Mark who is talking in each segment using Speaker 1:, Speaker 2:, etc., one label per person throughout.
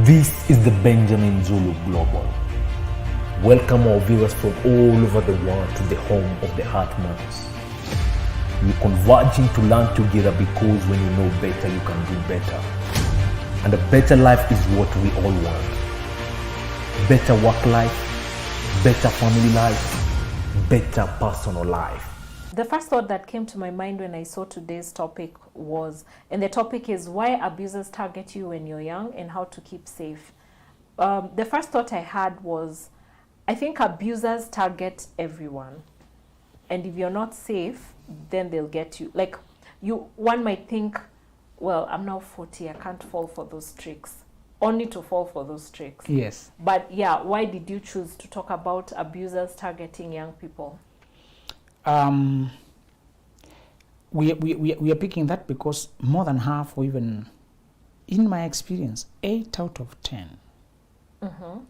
Speaker 1: This is the Benjamin Zulu Global. Welcome our viewers from all over the world to the home of the Heart Matters. We're converging to learn together because when you know better, you can do better. And a better life is what we all want. Better work life, better family life, better personal life.
Speaker 2: The first thought that came to my mind when I saw today's topic was, and the topic is why abusers target you when you're young and how to keep safe. The first thought I had was, I think abusers target everyone. And if you're not safe, then they'll get you. Like, one might think, well, I'm now 40, I can't fall for those tricks. Only to fall for those tricks.
Speaker 3: Yes.
Speaker 2: But yeah, why did you choose to talk about abusers targeting young people?
Speaker 3: We are picking that because more than half, or even in my experience, 8 out of 10,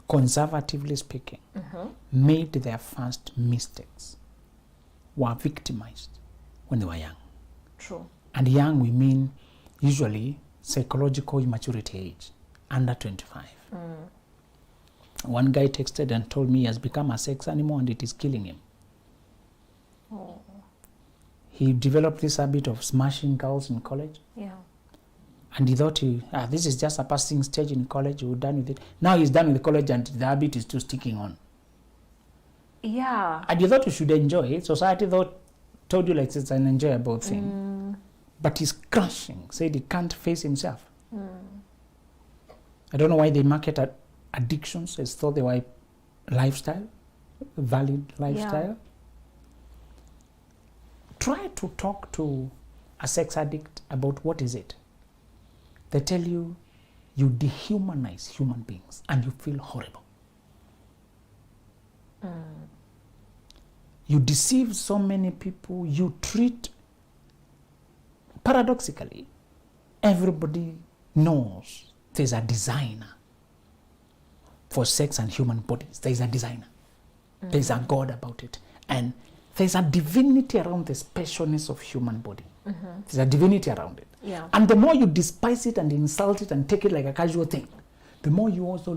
Speaker 3: conservatively speaking, made their first mistakes, were victimized when they were young.
Speaker 2: True.
Speaker 3: And young, we mean usually psychological immaturity age, under 25. One guy texted and told me he has become a sex animal and it is killing him.
Speaker 2: Oh.
Speaker 3: He developed this habit of smashing girls in college.
Speaker 2: Yeah.
Speaker 3: And he thought, this is just a passing stage in college, we're done with it. Now he's done with college and the habit is still sticking on.
Speaker 2: Yeah.
Speaker 3: And you thought you should enjoy it. Society told you like it's an enjoyable thing. But he's crashing, said he can't face himself. I don't know why they market addictions as though they were a lifestyle, valid lifestyle.
Speaker 2: Yeah.
Speaker 3: Try to talk to a sex addict about what is it. They tell you, you dehumanize human beings and you feel horrible. You deceive so many people, you treat, paradoxically, everybody knows there's a designer for sex and human bodies. There's a designer. There's a God about it. And there's a divinity around the specialness of human body. There's a divinity around it.
Speaker 2: Yeah.
Speaker 3: And the more you despise it and insult it and take it like a casual thing, the more you also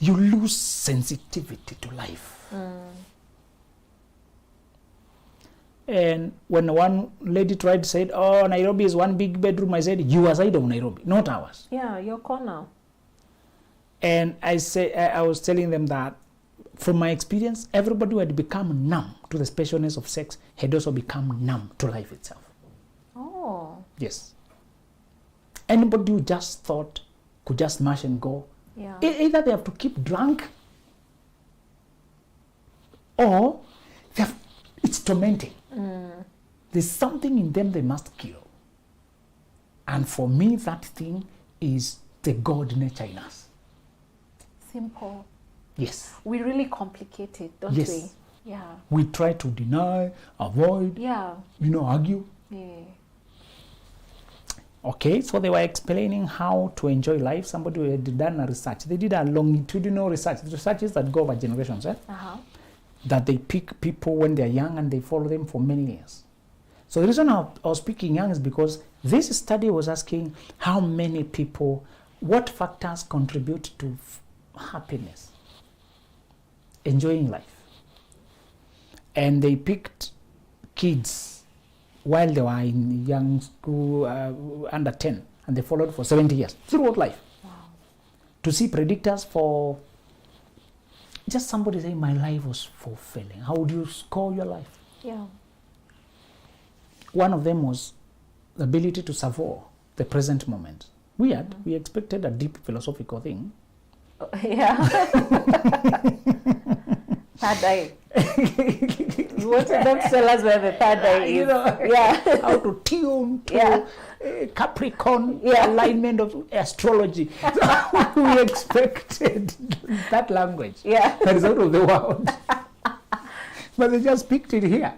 Speaker 3: lose sensitivity to life. And when one lady tried to say, oh, Nairobi is one big bedroom, I said, you are side of Nairobi, not ours.
Speaker 2: Yeah, your corner.
Speaker 3: And I was telling them that from my experience, everybody who had become numb to the specialness of sex had also become numb to life itself.
Speaker 2: Oh.
Speaker 3: Yes. Anybody who just thought could just smash and go,
Speaker 2: Yeah.
Speaker 3: either they have to keep drunk or it's tormenting. There's something in them they must kill. And for me, that thing is the God nature in us.
Speaker 2: Simple.
Speaker 3: Yes.
Speaker 2: We really complicate it, don't
Speaker 3: Yes.
Speaker 2: we? Yeah.
Speaker 3: We try to deny, avoid,
Speaker 2: Yeah.
Speaker 3: argue.
Speaker 2: Yeah.
Speaker 3: Okay, so they were explaining how to enjoy life. Somebody had done a research. They did a longitudinal research. The researches that go over generations, that they pick people when they're young and they follow them for many years. So the reason I was speaking young is because this study was asking how many people, what factors contribute to happiness, enjoying life. And they picked kids while they were in young school, under 10, and they followed for 70 years throughout life.
Speaker 2: Wow.
Speaker 3: To see predictors for just somebody saying, my life was fulfilling. How would you score your life?
Speaker 2: Yeah.
Speaker 3: One of them was the ability to savour the present moment. Weird. We expected a deep philosophical thing.
Speaker 2: Yeah. Third eye. You wanted them to tell us where the third eye is. Yeah.
Speaker 3: How to tune to Capricorn alignment of astrology. We expected that language.
Speaker 2: Yeah.
Speaker 3: That is out of the world. But they just picked it here.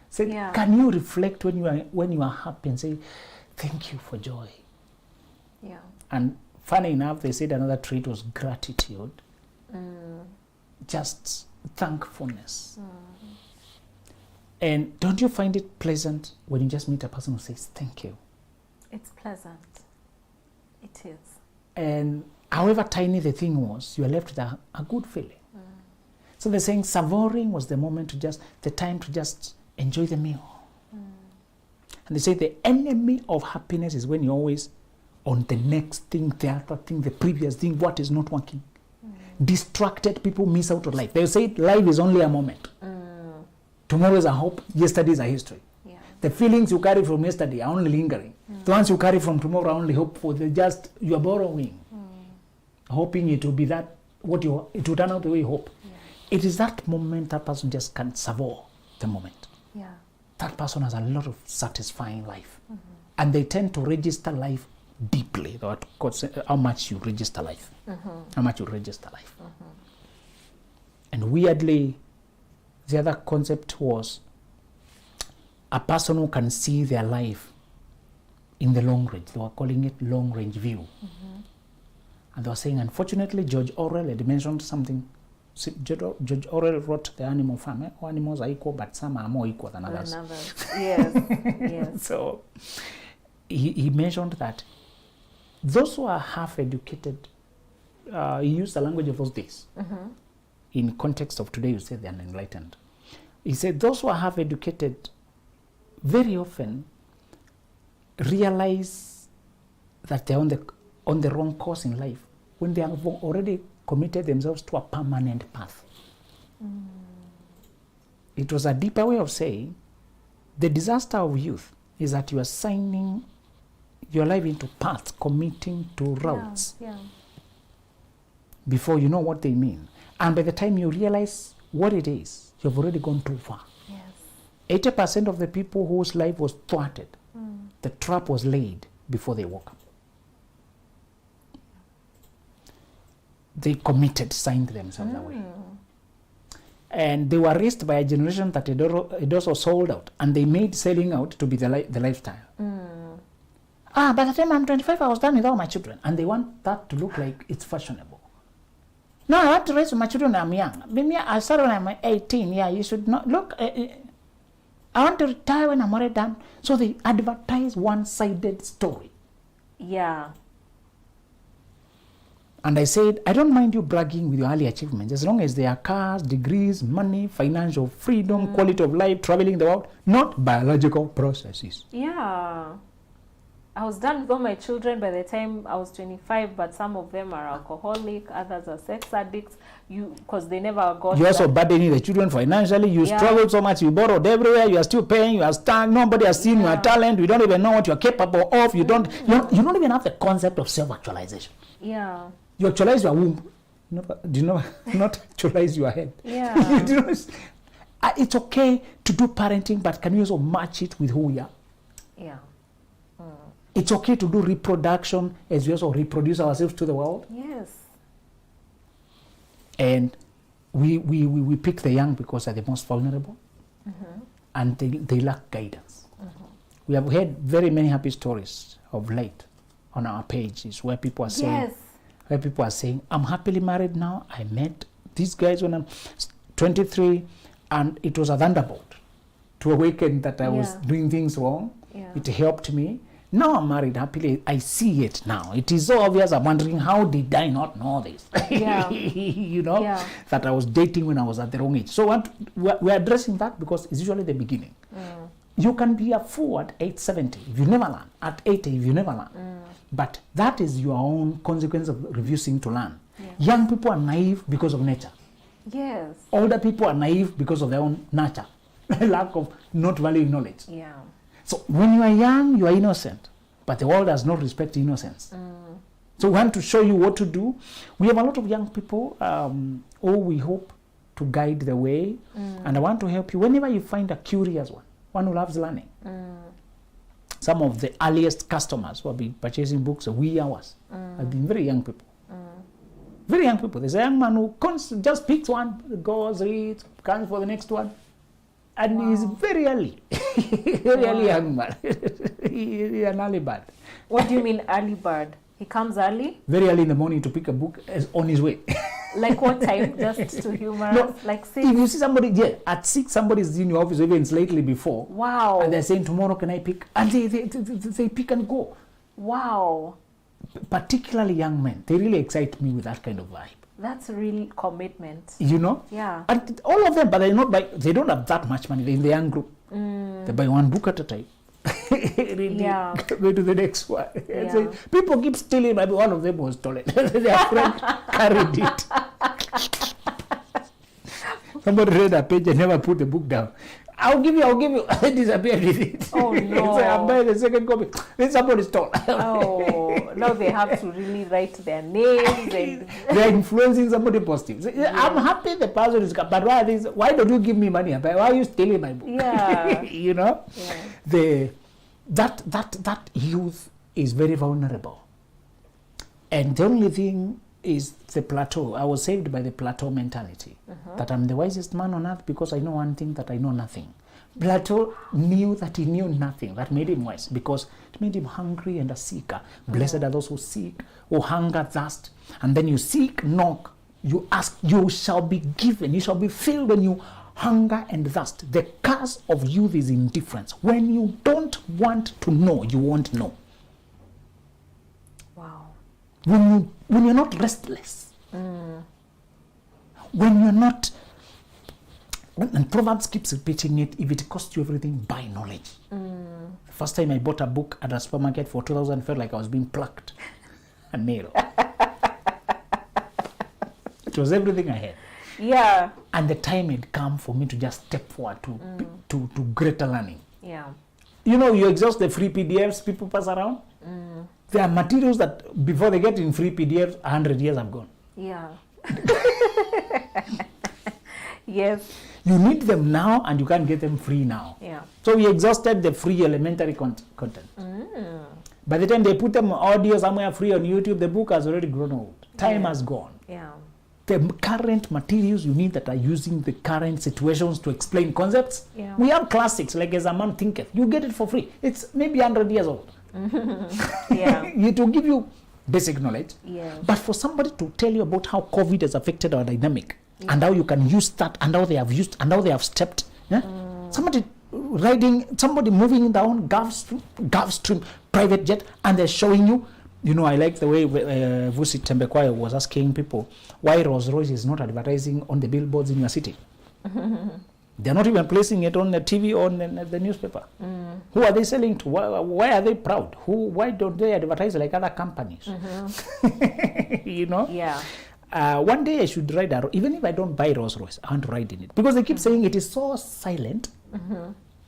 Speaker 3: Said, can you reflect when you are happy and say, thank you for joy?
Speaker 2: Yeah.
Speaker 3: And funny enough, they said another trait was gratitude. Just thankfulness. And don't you find it pleasant when you just meet a person who says thank you?
Speaker 2: It's pleasant. It is.
Speaker 3: And however tiny the thing was, you are left with a good feeling. So they're saying savoring was the moment the time to just enjoy the meal. And they say the enemy of happiness is when you're always on the next thing, the other thing, the previous thing, what is not working. Distracted people miss out on life. They say life is only a moment. Tomorrow is a hope, yesterday is a history.
Speaker 2: Yeah.
Speaker 3: The feelings you carry from yesterday are only lingering. The ones you carry from tomorrow are only hopeful. You are borrowing, hoping it will be it will turn out the way you hope.
Speaker 2: Yeah.
Speaker 3: It is that moment that person just can't savour the moment.
Speaker 2: Yeah.
Speaker 3: That person has a lot of satisfying life. And they tend to register life deeply. How much you register life. How much you register life. And weirdly, the other concept was a person who can see their life in the long range. They were calling it long range view. And they were saying, unfortunately, George Orwell had mentioned something. George Orwell wrote The Animal Farm. All animals are equal, but some are more equal than others.
Speaker 2: Yes. Yes.
Speaker 3: So he mentioned that those who are half educated, he used the language of those days. In context of today, you say they are enlightened. He said those who are half educated very often realize that they're on the wrong course in life when they have already committed themselves to a permanent path. It was a deeper way of saying the disaster of youth is that you are signing your life into paths, committing to routes before you know what they mean. And by the time you realize what it is, you've already gone too far. Yes. 80% of the people whose life was thwarted, the trap was laid before they woke up. They committed, signed themselves away. And they were raised by a generation that had also sold out, and they made selling out to be the lifestyle. By the time I'm 25, I was done with all my children. And they want that to look like it's fashionable. No, I want to raise my children when I'm young. Maybe I started when I'm 18. Yeah, you should not. Look, I want to retire when I'm already done. So they advertise one-sided story.
Speaker 2: Yeah.
Speaker 3: And I said, I don't mind you bragging with your early achievements as long as they are cars, degrees, money, financial freedom, quality of life, traveling the world, not biological processes.
Speaker 2: Yeah. I was done with all my children by the time I was 25, but some of them are alcoholic, others are sex addicts, because they never got.
Speaker 3: You also burdening the children financially. You struggled so much. You borrowed everywhere. You are still paying. You are stuck. Nobody has seen your talent. You don't even know what you are capable of. You don't even have the concept of self-actualization.
Speaker 2: Yeah.
Speaker 3: You actualize your womb. Do you know? Not actualize your head.
Speaker 2: Yeah.
Speaker 3: It's okay to do parenting, but can you also match it with who we are?
Speaker 2: Yeah.
Speaker 3: It's okay to do reproduction as we also reproduce ourselves to the world.
Speaker 2: Yes.
Speaker 3: And we pick the young because they're the most vulnerable, and they lack guidance. We have heard very many happy stories of late on our pages where people are saying, I'm happily married now. I met these guys when I'm 23, and it was a thunderbolt to awaken that I was doing things wrong.
Speaker 2: Yeah.
Speaker 3: It helped me. Now I'm married happily. I see it now. It is so obvious. I'm wondering, how did I not know this? That I was dating when I was at the wrong age. So we're addressing that because it's usually the beginning. You can be a fool at age 70 if you never learn. At 80 if you never learn. But that is your own consequence of refusing to learn. Yeah. Young people are naive because of nature.
Speaker 2: Yes.
Speaker 3: Older people are naive because of their own nature. Lack of not valuing knowledge.
Speaker 2: Yeah.
Speaker 3: So when you are young, you are innocent, but the world does not respect innocence. So we want to show you what to do. We have a lot of young people who we hope to guide the way, and I want to help you whenever you find a curious one who loves learning. Some of the earliest customers who have been purchasing books, wee hours, have been very young people. Very young people. There's a young man who just picks one, goes, reads, comes for the next one. And he's very early. Very early young man. He's an early bird.
Speaker 2: What do you mean early bird? He comes early?
Speaker 3: Very early in the morning to pick a book on his way.
Speaker 2: Like what time? Just to humor us? Like 6?
Speaker 3: If you see somebody, at 6, somebody's in your office even slightly before.
Speaker 2: Wow.
Speaker 3: And they're saying, tomorrow can I pick? And they pick and go.
Speaker 2: Wow.
Speaker 3: particularly young men, they really excite me with that kind of vibe.
Speaker 2: That's really commitment.
Speaker 3: You know?
Speaker 2: Yeah.
Speaker 3: And all of them, but they don't have that much money. They're in the young group. They buy one book at a time. Really
Speaker 2: Yeah.
Speaker 3: go to the next one.
Speaker 2: Yeah.
Speaker 3: So people keep stealing. Maybe one of them was stolen. Their friend carried it. Somebody read a page and never put the book down. I'll give you. I disappeared with it.
Speaker 2: Oh no.
Speaker 3: So I'm buying the second copy. Then somebody stole.
Speaker 2: Oh, now they have to really write their names and
Speaker 3: They're influencing somebody positive. So, I'm happy the person is, but why don't you give me money? Why are you stealing my book?
Speaker 2: Yeah.
Speaker 3: You know?
Speaker 2: Yeah.
Speaker 3: That youth is very vulnerable. And the only thing is the plateau. I was saved by the plateau mentality. That I'm the wisest man on earth because I know one thing, that I know nothing. Plato knew that he knew nothing. That made him wise because it made him hungry and a seeker. Blessed are those who seek, who hunger, thirst. And then you seek, knock, you ask, you shall be given. You shall be filled when you hunger and thirst. The curse of youth is indifference. When you don't want to know, you won't know.
Speaker 2: Wow.
Speaker 3: When you're not restless, when you're not, and Proverbs keeps repeating it, if it costs you everything, buy knowledge. The first time I bought a book at a supermarket for 2,000, felt like I was being plucked a nail. It was everything I had.
Speaker 2: Yeah.
Speaker 3: And the time had come for me to just step forward to greater learning.
Speaker 2: Yeah.
Speaker 3: You know, you exhaust the free PDFs people pass around. There are materials that before they get in free PDFs, 100 years have gone.
Speaker 2: Yeah. Yes.
Speaker 3: You need them now and you can't get them free now.
Speaker 2: Yeah.
Speaker 3: So we exhausted the free elementary content. By the time they put them audio somewhere free on YouTube, the book has already grown old. Time has gone.
Speaker 2: Yeah.
Speaker 3: The current materials you need that are using the current situations to explain concepts.
Speaker 2: Yeah.
Speaker 3: We have classics like As a Man Thinketh. You get it for free. It's maybe 100 years old.
Speaker 2: Yeah.
Speaker 3: It will give you basic knowledge.
Speaker 2: Yes.
Speaker 3: But for somebody to tell you about how COVID has affected our dynamic and how you can use that and how they have used and how they have stepped. Somebody moving down Gulfstream private jet and they're showing you. You know, I like the way Vusi Tembekwaya was asking people why Rolls-Royce is not advertising on the billboards in your city. They're not even placing it on the TV or on the newspaper. Who are they selling to? Why are they proud? Why don't they advertise like other companies? You know?
Speaker 2: Yeah.
Speaker 3: One day I should ride even if I don't buy Rolls-Royce, I want to ride in it. Because they keep saying it is so silent.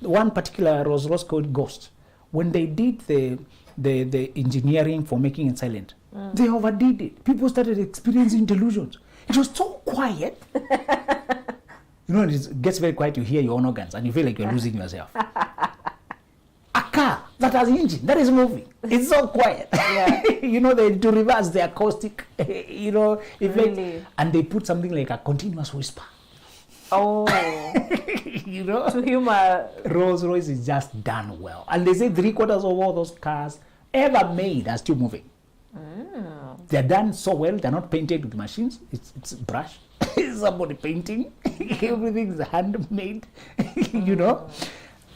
Speaker 3: One particular Rolls-Royce called Ghost, when they did the engineering for making it silent, they overdid it. People started experiencing delusions. It was so quiet. You know, it gets very quiet, you hear your own organs and you feel like you're losing yourself. A car that has an engine, that is moving. It's so quiet.
Speaker 2: Yeah.
Speaker 3: You know, to reverse the acoustic, you know, effect.
Speaker 2: Really?
Speaker 3: And they put something like a continuous whisper.
Speaker 2: Oh.
Speaker 3: You know?
Speaker 2: To humor.
Speaker 3: Rolls-Royce is just done well. And they say 3/4 of all those cars ever made are still moving. They're done so well, they're not painted with machines. It's brush. Somebody painting. Everything is handmade. You know?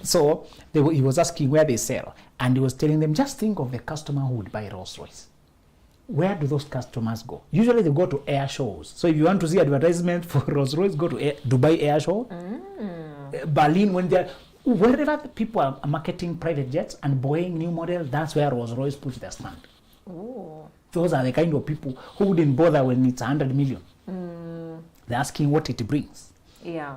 Speaker 3: So he was asking where they sell. And he was telling them, just think of the customer who would buy Rolls-Royce. Where do those customers go? Usually they go to air shows. So if you want to see advertisement for Rolls-Royce, go to Dubai Air Show. Berlin, wherever the people are marketing private jets and Boeing new model, that's where Rolls-Royce puts their stand.
Speaker 2: Ooh.
Speaker 3: Those are the kind of people who wouldn't bother when it's 100 million. They're asking what it brings.
Speaker 2: Yeah.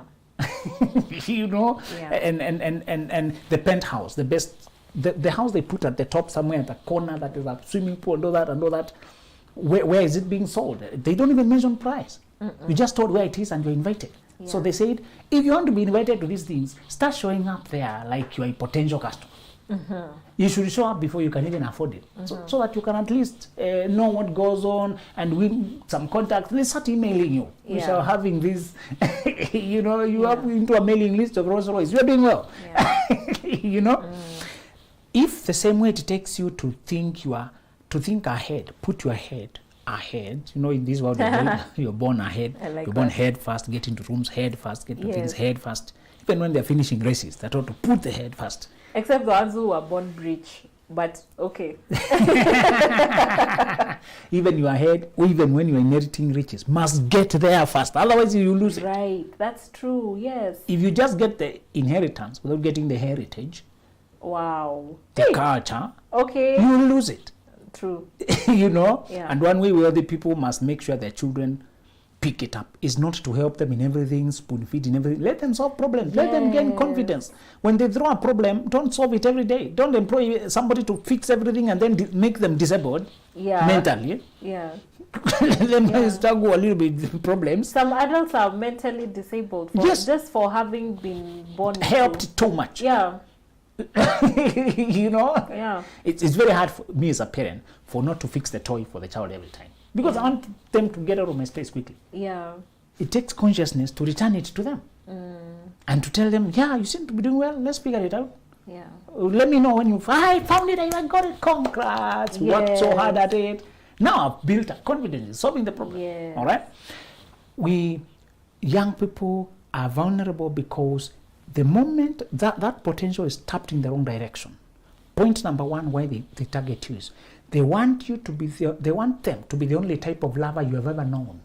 Speaker 3: You know?
Speaker 2: Yeah.
Speaker 3: And the penthouse, the best, the house they put at the top somewhere at the corner that is a swimming pool and all that. Where is it being sold? They don't even mention price. You just told where it is and you're invited.
Speaker 2: Yeah.
Speaker 3: So they said, if you want to be invited to these things, start showing up there like you're a potential customer. You should show up before you can even afford it. So that you can at least know what goes on and win some contacts. They start emailing you.
Speaker 2: Yeah.
Speaker 3: We shall having this, you know, you are into a mailing list of Rolls-Royce. You're doing well.
Speaker 2: Yeah.
Speaker 3: You know? If the same way it takes you to think ahead, put your head ahead. You know, in this world, you're born ahead.
Speaker 2: Like
Speaker 3: you're born
Speaker 2: that.
Speaker 3: head first, get into rooms head first, get to
Speaker 2: Yes.
Speaker 3: things head first. Even when they're finishing races, they're told to put the head first.
Speaker 2: Except the ones who were born rich. But okay.
Speaker 3: Even your head, even when you're inheriting riches, must get there first. Otherwise, you lose it.
Speaker 2: Right. That's true. Yes.
Speaker 3: If you just get the inheritance without getting the heritage,
Speaker 2: Wow.
Speaker 3: the culture,
Speaker 2: Okay.
Speaker 3: you lose it.
Speaker 2: True.
Speaker 3: You know?
Speaker 2: Yeah.
Speaker 3: And one way wealthy people must make sure their children pick it up is not to help them in everything, spoon feed in everything. Let them solve problems. Let them gain confidence. When they throw a problem, don't solve it every day. Don't employ somebody to fix everything and then make them disabled mentally.
Speaker 2: Yeah.
Speaker 3: Let them struggle a little bit with problems.
Speaker 2: Some adults are mentally disabled just for having been born
Speaker 3: helped too much.
Speaker 2: Yeah.
Speaker 3: You know?
Speaker 2: Yeah.
Speaker 3: It's very hard for me as a parent for not to fix the toy for the child every time. Because I want them to get out of my space quickly. Yeah. It takes consciousness to return it to them. And to tell them, yeah, you seem to be doing well. Let's figure it out. Yeah. Let me know when I found it. I got it. Congrats. Yes. Worked so hard at it. Now I've built a confidence in solving the problem. Yes. All right? We young people are vulnerable because the moment that potential is tapped in the wrong direction. Point number one, why they target you is they want you to be they want them to be the only type of lover you have ever known.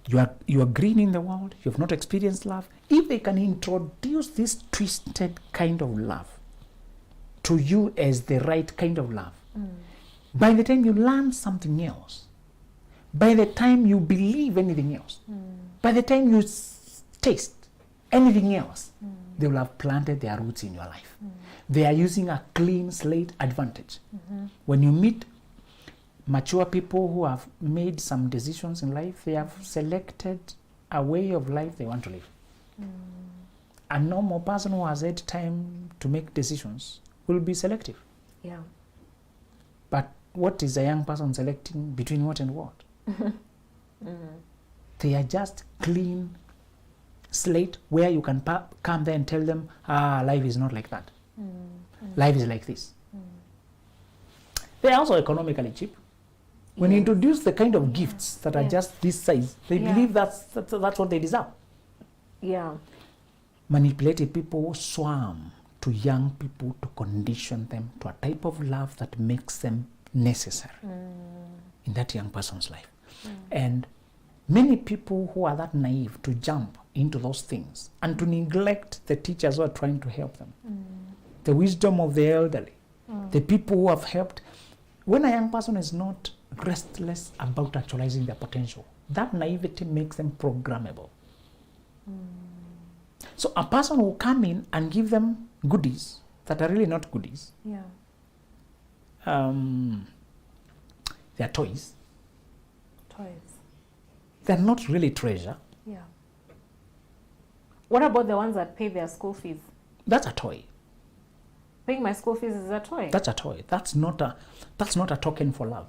Speaker 3: You are green in the world, you have not experienced love. If they can introduce this twisted kind of love to you as the right kind of love, by the time you learn something else, by the time you believe anything else, by the time you taste anything else, they will have planted their roots in your life. They are using a clean slate advantage. When you meet mature people who have made some decisions in life, they have selected a way of life they want to live. A normal person who has had time to make decisions will be selective. Yeah. But what is a young person selecting between what and what? They are just clean slate where you can come there and tell them, life is not like that. Life is like this. They are also economically cheap. When you introduce the kind of gifts that are just this size, they believe that's what they deserve. Yeah. Manipulated people swarm to young people to condition them to a type of love that makes them necessary in that young person's life. And many people who are that naive to jump into those things and to neglect the teachers who are trying to help them. The wisdom of the elderly, the people who have helped. When a young person is not restless about actualizing their potential, that naivety makes them programmable. So a person will come in and give them goodies that are really not goodies. Yeah. They are toys. They're not really treasure.
Speaker 2: Yeah. What about the ones that pay their school fees?
Speaker 3: That's a toy.
Speaker 2: Paying my school fees is a toy.
Speaker 3: That's a toy. That's not a token for love.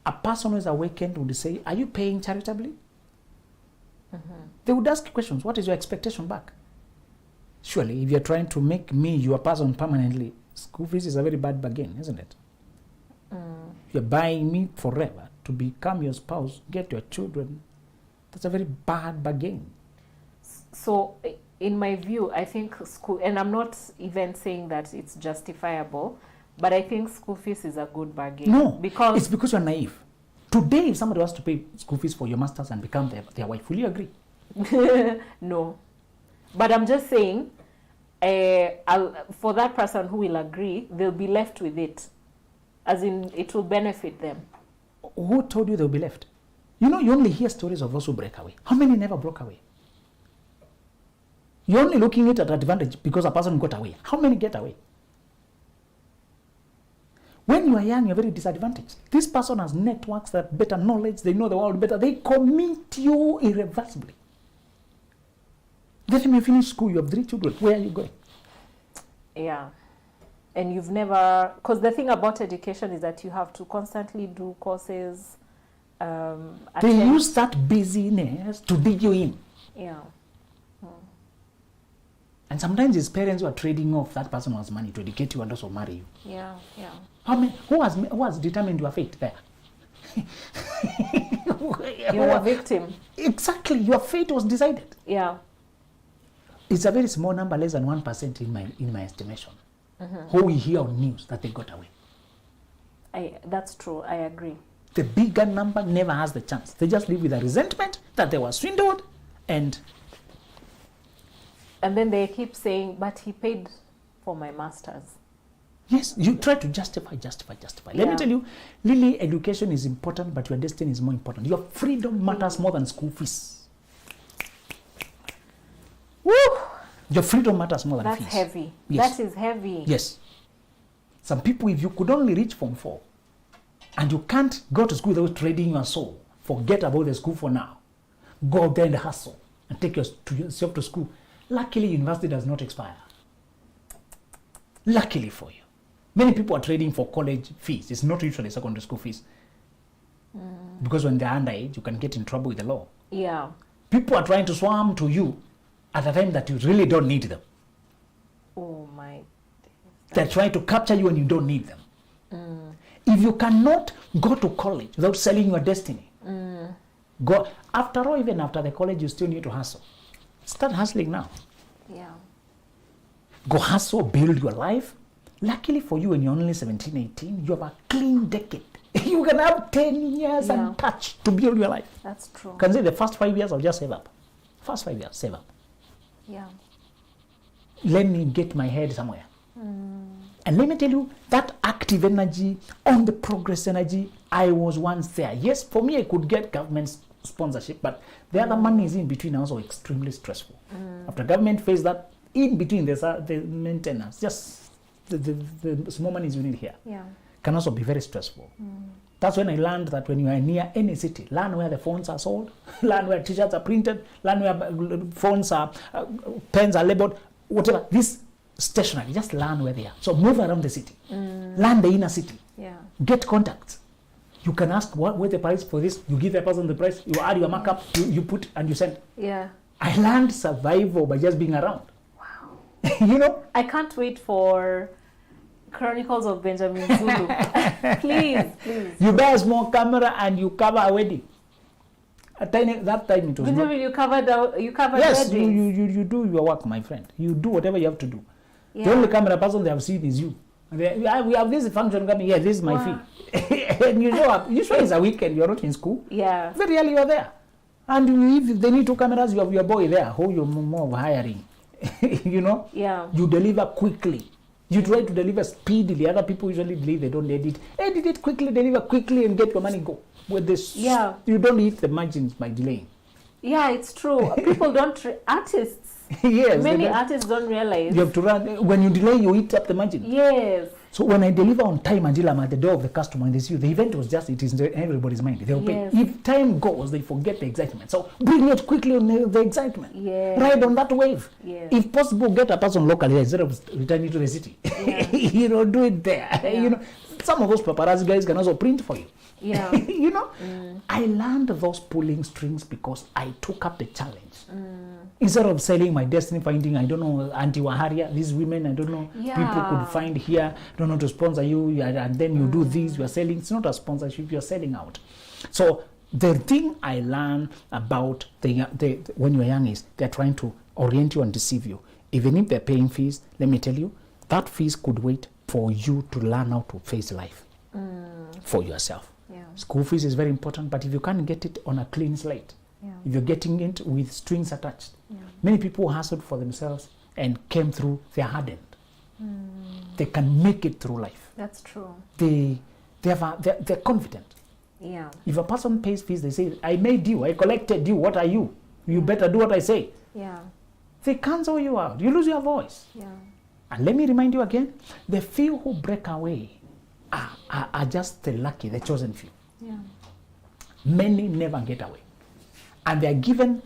Speaker 3: A person who is awakened would say, are you paying charitably? They would ask questions. What is your expectation back? Surely, if you're trying to make me your person permanently, school fees is a very bad bargain, isn't it? You're buying me forever to become your spouse, get your children. That's a very bad bargain.
Speaker 2: So, in my view, I think school, and I'm not even saying that it's justifiable, but I think school fees is a good bargain.
Speaker 3: No, because it's because you're naive. Today, if somebody was to pay school fees for your masters and become their wife, will you agree?
Speaker 2: No. But I'm just saying, for that person who will agree, they'll be left with it. As in, it will benefit them.
Speaker 3: Who told you they'll be left? You know, you only hear stories of those who break away. How many never broke away? You're only looking at an advantage because a person got away. How many get away? When you are young, you're very disadvantaged. This person has networks that have better knowledge, they know the world better, they commit you irreversibly. Then when you finish school, you have 3 children. Where are you going?
Speaker 2: Yeah. And you've never, because the thing about education is that you have to constantly do courses.
Speaker 3: They use that busyness to dig you in.
Speaker 2: Yeah.
Speaker 3: And sometimes it's parents who are trading off that person who has money to educate you and also marry you.
Speaker 2: Yeah, yeah.
Speaker 3: Who has determined your fate there?
Speaker 2: You're a victim.
Speaker 3: Exactly, your fate was decided.
Speaker 2: Yeah.
Speaker 3: It's a very small number, less than 1% in my estimation. who we hear on news that they got away.
Speaker 2: That's true. I agree.
Speaker 3: The bigger number never has the chance. They just live with a resentment that they were swindled, and
Speaker 2: then they keep saying, but he paid for my master's.
Speaker 3: yes, you try to justify. Let me tell you, Lily, education is important, but your destiny is more important. Your freedom matters more than school fees.
Speaker 2: Woo!
Speaker 3: Your freedom matters more than fees.
Speaker 2: That's heavy.
Speaker 3: Yes.
Speaker 2: That is heavy.
Speaker 3: Yes. Some people, if you could only reach Form 4, and you can't go to school without trading your soul, forget about the school for now. Go out there and hustle and take yourself to school. Luckily, university does not expire. Luckily for you. Many people are trading for college fees. It's not usually secondary school fees. Because when they're underage, you can get in trouble with the law.
Speaker 2: Yeah.
Speaker 3: People are trying to swarm to you at a time that you really don't need them.
Speaker 2: Oh my.
Speaker 3: They're trying to capture you when you don't need them. If you cannot go to college without selling your destiny, go. After all, even after the college, you still need to hustle. Start hustling now.
Speaker 2: Yeah.
Speaker 3: Go hustle, build your life. Luckily for you, when you're only 17, 18, you have a clean decade. You can have 10 years and touch to build your life.
Speaker 2: That's true.
Speaker 3: You can say the first 5 years, I'll just save up. First 5 years, save up.
Speaker 2: Yeah.
Speaker 3: Let me get my head somewhere. And let me tell you, that active energy, on the progress energy, I was once there. Yes, for me, I could get government sponsorship, but the other money is in between, also extremely stressful. After government phase that, in between, there's the maintenance, just the small money you need here.
Speaker 2: Yeah.
Speaker 3: Can also be very stressful. That's when I learned that when you are near any city, learn where the phones are sold, learn where t-shirts are printed, learn where phones are, pens are labeled, whatever. This stationary, just learn where they are. So move around the city, learn the inner city, get contacts. You can ask what's the price for this. You give the person the price. You add your markup. You put and you send.
Speaker 2: Yeah.
Speaker 3: I learned survival by just being around.
Speaker 2: Wow.
Speaker 3: You know.
Speaker 2: I can't wait for Chronicles of Benjamin Zulu. Please.
Speaker 3: You buy a small camera and you cover a wedding. That time it was
Speaker 2: Benjamin,
Speaker 3: not.
Speaker 2: you covered
Speaker 3: Yes,
Speaker 2: weddings.
Speaker 3: you do your work, my friend. You do whatever you have to do.
Speaker 2: Yeah.
Speaker 3: The only camera person they have seen is you. We have this function coming. Yeah, this is my fee. And you show up. Usually it's a weekend. You're not in school.
Speaker 2: Yeah.
Speaker 3: Very rarely you're there. And if they need 2 cameras, you have your boy there who you're more of hiring. You know?
Speaker 2: Yeah.
Speaker 3: You deliver quickly. You try to deliver speedily. Other people usually believe they don't edit. Edit it quickly, deliver quickly, and get your money go. With this, you don't hit the margins by delaying.
Speaker 2: Yeah, it's true. People don't, artists.
Speaker 3: Yes.
Speaker 2: Many artists don't realize.
Speaker 3: You have to run. When you delay, you eat up the margin.
Speaker 2: Yes.
Speaker 3: So when I deliver on time until I'm at the door of the customer and they see you, the event was just, it is in everybody's mind. They'll pay. If time goes, they forget the excitement. So bring it quickly on the excitement.
Speaker 2: Yeah.
Speaker 3: Ride on that wave.
Speaker 2: Yeah.
Speaker 3: If possible, get a person locally instead of returning to the city.
Speaker 2: Yeah.
Speaker 3: You know, do it there.
Speaker 2: Yeah.
Speaker 3: You know, some of those paparazzi guys can also print for you.
Speaker 2: Yeah.
Speaker 3: You know, I learned those pulling strings because I took up the challenge. Instead of selling my destiny, finding, I don't know, anti-Waharia, these women, I don't know, people could find here, I don't know, to sponsor you, and then you do this, you are selling. It's not a sponsorship, you are selling out. So the thing I learned about when you're young is they're trying to orient you and deceive you. Even if they're paying fees, let me tell you, that fees could wait for you to learn how to face life for yourself.
Speaker 2: Yeah.
Speaker 3: School fees is very important, but if you can't get it on a clean slate, if you're getting it with strings attached, many people hustled for themselves and came through, they're hardened. They can make it through life.
Speaker 2: That's true.
Speaker 3: They're confident.
Speaker 2: Yeah.
Speaker 3: If a person pays fees, they say, I made you, I collected you, what are you? You better do what I say.
Speaker 2: Yeah.
Speaker 3: They cancel you out. You lose your voice.
Speaker 2: Yeah.
Speaker 3: And let me remind you again, the few who break away are just the lucky, the chosen few.
Speaker 2: Yeah.
Speaker 3: Many never get away. And they are given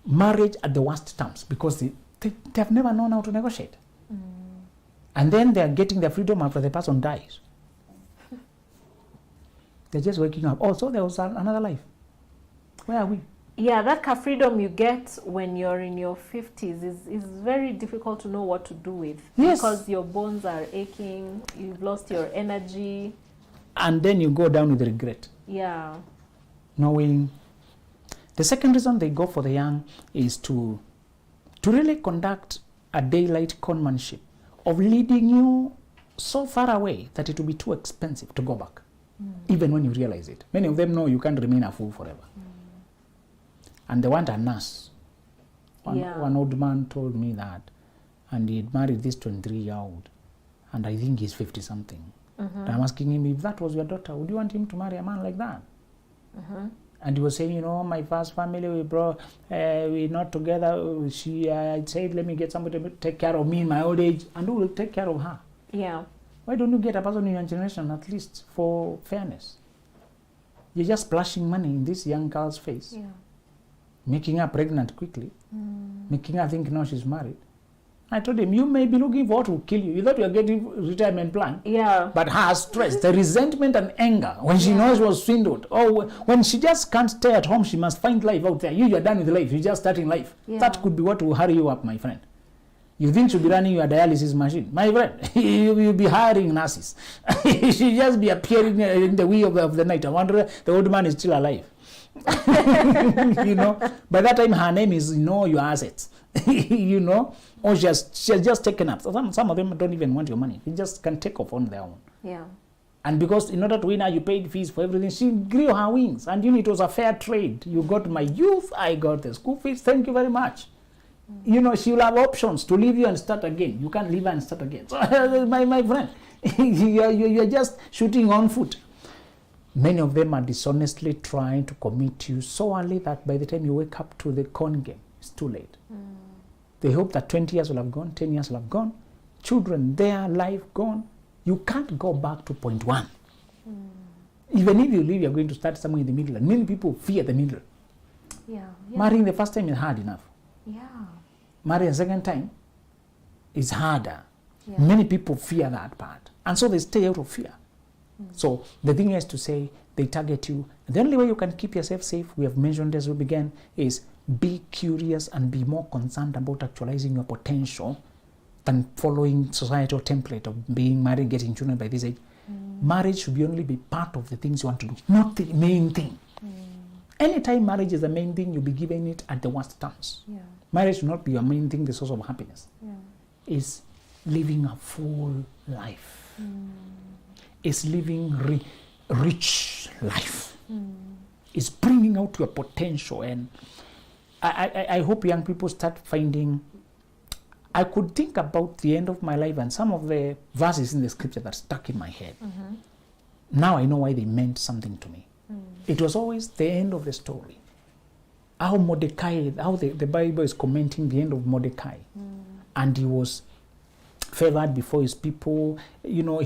Speaker 3: marriage at the worst terms because they have never known how to negotiate. And then they are getting their freedom after the person dies. They're just waking up. Oh, so there was another life. Where are we?
Speaker 2: Yeah, that freedom you get when you're in your 50s is very difficult to know what to do with.
Speaker 3: Yes.
Speaker 2: Because your bones are aching, you've lost your energy.
Speaker 3: And then you go down with regret.
Speaker 2: Yeah.
Speaker 3: Knowing. The second reason they go for the young is to really conduct a daylight conmanship of leading you so far away that it will be too expensive to go back, even when you realize it. Many of them know you can't remain a fool forever. And they want a nurse. One old man told me that, and he had married this 23-year-old, and I think he's 50-something. And I'm asking him, if that was your daughter, would you want him to marry a man like that? And he was saying, you know, my first family, we're not together. I said, let me get somebody to take care of me in my old age, and who will take care of her?
Speaker 2: Yeah.
Speaker 3: Why don't you get a person in your generation, at least for fairness? You're just splashing money in this young girl's face, making her pregnant quickly, making her think now she's married. I told him, you may be looking for what will kill you. You thought you were getting retirement plan.
Speaker 2: Yeah.
Speaker 3: But her stress, the resentment and anger, when she knows she was swindled, or when she just can't stay at home, she must find life out there. You're done with life. You're just starting life.
Speaker 2: Yeah.
Speaker 3: That could be what will hurry you up, my friend. You think she'll be running your dialysis machine? My friend, you'll be hiring nurses. She'll just be appearing in the wee of the night. I wonder the old man is still alive. You know, by that time her name is, you know, your assets. You know, or she has just taken up. Some of them don't even want your money. They just can take off on their own.
Speaker 2: Yeah.
Speaker 3: And because in order to win her, you paid fees for everything. She grew her wings. And you know, it was a fair trade. You got my youth, I got the school fees. Thank you very much. You know, she will have options to leave you and start again. You can't leave her and start again. So, my friend, you're just shooting on foot. Many of them are dishonestly trying to commit you so early that by the time you wake up to the con game, it's too late. They hope that 20 years will have gone, 10 years will have gone, children, their life gone. You can't go back to point one. Even if you leave, you're going to start somewhere in the middle. And many people fear the middle.
Speaker 2: Yeah.
Speaker 3: Marrying the first time is hard enough.
Speaker 2: Yeah.
Speaker 3: Marrying the second time is harder.
Speaker 2: Yeah.
Speaker 3: Many people fear that part. And so they stay out of fear. So the thing is to say, they target you. The only way you can keep yourself safe, we have mentioned as we began, is be curious and be more concerned about actualizing your potential than following societal template of being married, getting children by this age. Marriage should only be part of the things you want to do, not the main thing. Anytime marriage is the main thing, you'll be giving it at the worst terms.
Speaker 2: Yeah.
Speaker 3: Marriage should not be your main thing, the source of happiness.
Speaker 2: Yeah.
Speaker 3: It's living a full life. It's living rich life. It's bringing out your potential. And I hope young people start finding. I could think about the end of my life and some of the verses in the scripture that stuck in my head. Now I know why they meant something to me. It was always the end of the story. How Mordecai, how the Bible is commenting the end of Mordecai. And he was favored before his people. You know,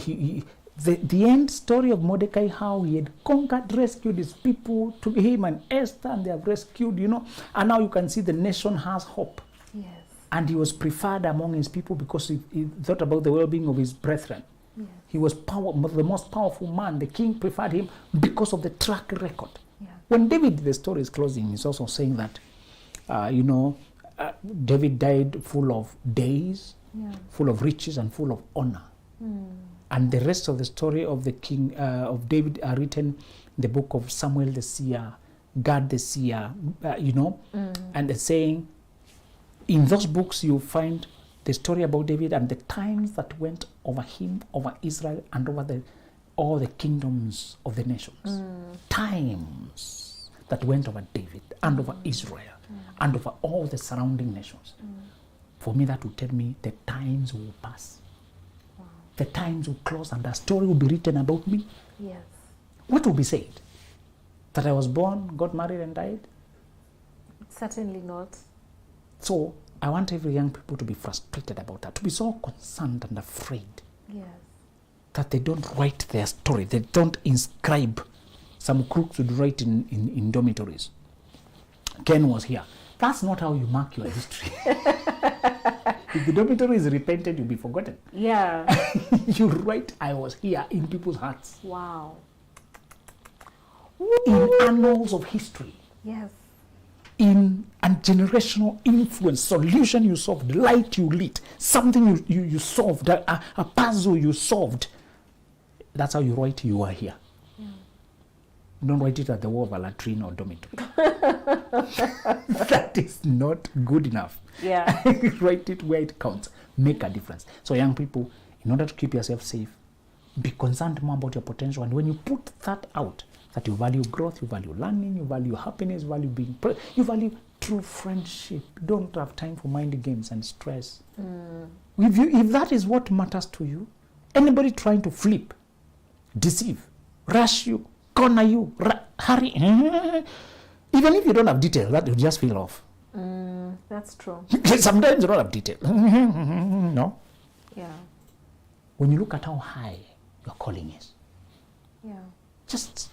Speaker 3: the end story of Mordecai, how he had conquered, rescued his people, to him and Esther, and they have rescued, you know. And now you can see the nation has hope.
Speaker 2: Yes.
Speaker 3: And he was preferred among his people because he thought about the well-being of his brethren.
Speaker 2: Yes.
Speaker 3: He was the most powerful man. The king preferred him because of the track record.
Speaker 2: Yeah.
Speaker 3: When David, the story is closing, he's also saying that, David died full of days, full of riches, and full of honor. And the rest of the story of the king of David are written in the book of Samuel the seer, Gad the seer, and it's saying, in those books you find the story about David and the times that went over him, over Israel, and over all the kingdoms of the nations. Times that went over David and over Israel and over all the surrounding nations. For me, that would tell me the times will pass. Wow. The times will close and a story will be written about me.
Speaker 2: Yes.
Speaker 3: What will be said? That I was born, got married, and died?
Speaker 2: Certainly not.
Speaker 3: So I want every young people to be frustrated about that, to be so concerned and afraid.
Speaker 2: Yes.
Speaker 3: That they don't write their story, they don't inscribe. Some crooks would write in dormitories. Ken was here. That's not how you mark your history. If the dormitory is repented, you'll be forgotten.
Speaker 2: Yeah.
Speaker 3: You write, I was here in people's hearts.
Speaker 2: Wow.
Speaker 3: In annals of history.
Speaker 2: Yes.
Speaker 3: In a generational influence, solution you solved, light you lit, something you solved, a puzzle you solved. That's how you write you are here. Don't write it at the wall of a latrine or dormitory. That is not good enough.
Speaker 2: Yeah.
Speaker 3: Write it where it counts. Make a difference. So young people, in order to keep yourself safe, be concerned more about your potential. And when you put that out, that you value growth, you value learning, you value happiness, you value you value true friendship. You don't have time for mind games and stress. If that is what matters to you, anybody trying to flip, deceive, rush you, corner you, hurry, even if you don't have detail, that will just feel off.
Speaker 2: That's true.
Speaker 3: Sometimes you don't have detail. No.
Speaker 2: Yeah.
Speaker 3: When you look at how high your calling is,
Speaker 2: Yeah.
Speaker 3: just,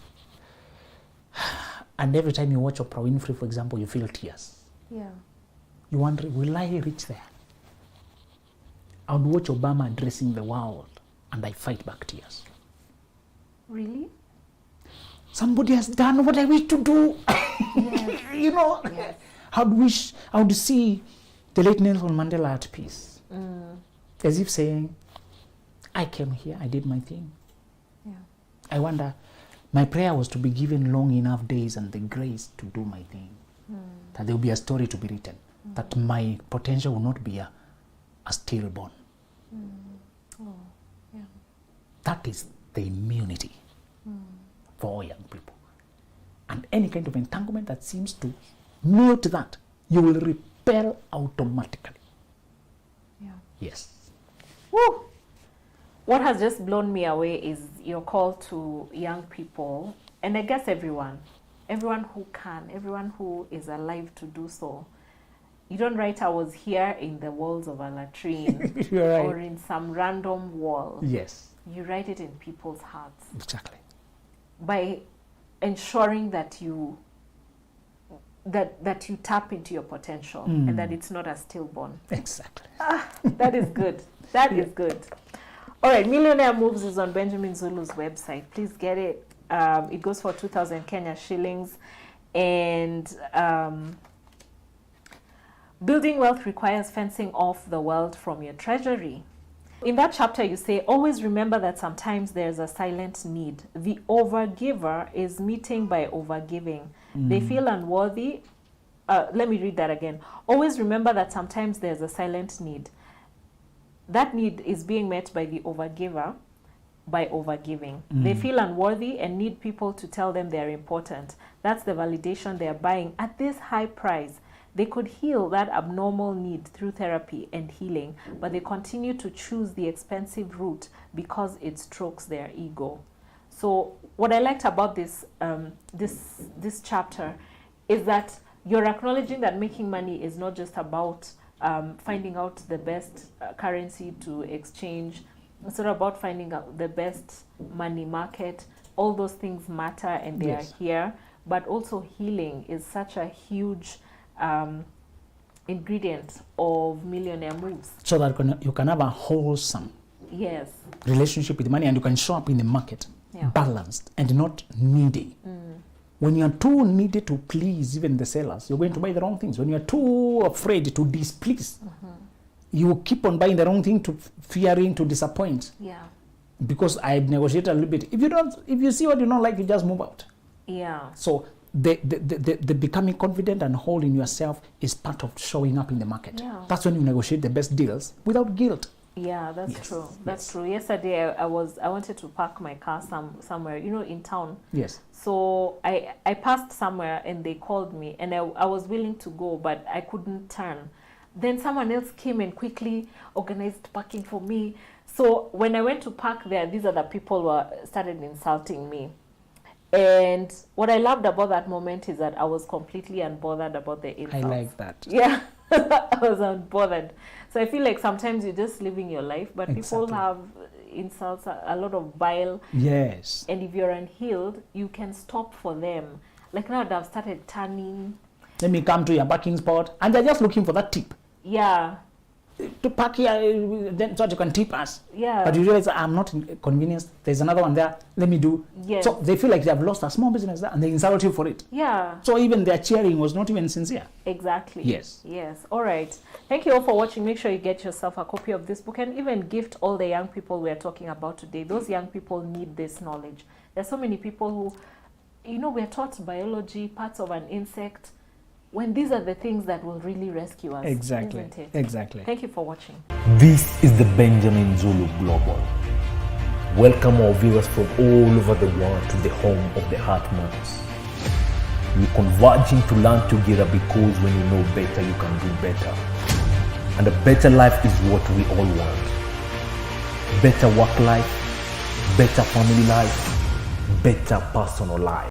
Speaker 3: and every time you watch Oprah Winfrey, for example, you feel tears.
Speaker 2: Yeah.
Speaker 3: You wonder, will I reach there? I would watch Obama addressing the world, and I fight back tears.
Speaker 2: Really?
Speaker 3: Somebody has done what I wish to do.
Speaker 2: Yes.
Speaker 3: You know,
Speaker 2: Yes.
Speaker 3: I would see the late Nelson Mandela at peace. As if saying, I came here, I did my thing.
Speaker 2: Yeah.
Speaker 3: I wonder, my prayer was to be given long enough days and the grace to do my thing. That there will be a story to be written. That my potential will not be a stillborn.
Speaker 2: Oh, yeah.
Speaker 3: That is the immunity for all young people. And any kind of entanglement that seems to mute that, you will repel automatically.
Speaker 2: Yeah.
Speaker 3: Yes.
Speaker 2: Woo! What has just blown me away is your call to young people, and I guess everyone who can, everyone who is alive to do so. You don't write, I was here in the walls of a latrine
Speaker 3: You're right.
Speaker 2: or in some random wall.
Speaker 3: Yes.
Speaker 2: You write it in people's hearts
Speaker 3: Exactly.
Speaker 2: by ensuring that you tap into your potential and that it's not a stillborn.
Speaker 3: Exactly.
Speaker 2: That is good. That is good. All right, Millionaire Moves is on Benjamin Zulu's website. Please get it. It goes for 2,000 Kenya shillings. And building wealth requires fencing off the world from your treasury. In that chapter, you say, always remember that sometimes there's a silent need. The overgiver is meeting by overgiving. They feel unworthy. Let me read that again. Always remember that sometimes there's a silent need. That need is being met by the overgiver by overgiving. They feel unworthy and need people to tell them they're important. That's the validation they're buying at this high price. They could heal that abnormal need through therapy and healing, but they continue to choose the expensive route because it strokes their ego. So what I liked about this this chapter is that you're acknowledging that making money is not just about finding out the best currency to exchange. It's not about finding out the best money market. All those things matter and they are here, but also healing is such a huge ingredient of Millionaire Moves.
Speaker 3: So that you can have a wholesome relationship with money and you can show up in the market balanced and not needy. When you are too needy to please even the sellers, you're going to buy the wrong things. When you are too afraid to displease, you will keep on buying the wrong thing, to fearing to disappoint.
Speaker 2: Yeah.
Speaker 3: Because I negotiated a little bit. If you see what you don't like, you just move out.
Speaker 2: Yeah.
Speaker 3: So the becoming confident and whole in yourself is part of showing up in the market.
Speaker 2: Yeah.
Speaker 3: That's when you negotiate the best deals without guilt.
Speaker 2: Yeah, that's true. That's true. Yesterday, I wanted to park my car somewhere, in town.
Speaker 3: Yes.
Speaker 2: So I passed somewhere and they called me and I was willing to go, but I couldn't turn. Then someone else came and quickly organized parking for me. So when I went to park there, these other people started insulting me. And what I loved about that moment is that I was completely unbothered about the insults.
Speaker 3: I like that.
Speaker 2: Yeah, I was unbothered. So I feel like sometimes you're just living your life, but people have insults, a lot of bile.
Speaker 3: Yes.
Speaker 2: And if you're unhealed, you can stop for them. Like now I've started turning.
Speaker 3: Let me come to your parking spot. And they're just looking for that tip.
Speaker 2: Yeah.
Speaker 3: To park here, then so you can tip us.
Speaker 2: Yeah.
Speaker 3: But you realize I'm not inconvenienced. There's another one there. Let me do.
Speaker 2: Yes.
Speaker 3: So they feel like they have lost a small business there and they insult you for it.
Speaker 2: Yeah.
Speaker 3: So even their cheering was not even sincere.
Speaker 2: Exactly.
Speaker 3: Yes.
Speaker 2: Yes. All right. Thank you all for watching. Make sure you get yourself a copy of this book and even gift all the young people we are talking about today. Those young people need this knowledge. There's so many people who, we're taught biology, parts of an insect, when these are the things that will really rescue us.
Speaker 3: Exactly.
Speaker 2: Isn't it?
Speaker 3: Exactly.
Speaker 2: Thank you for watching.
Speaker 1: This is the Benjamin Zulu Global. Welcome our viewers from all over the world to the home of the Heartmans. We're converging to learn together because when you know better, you can do better. And a better life is what we all want. Better work life, better family life, better personal life.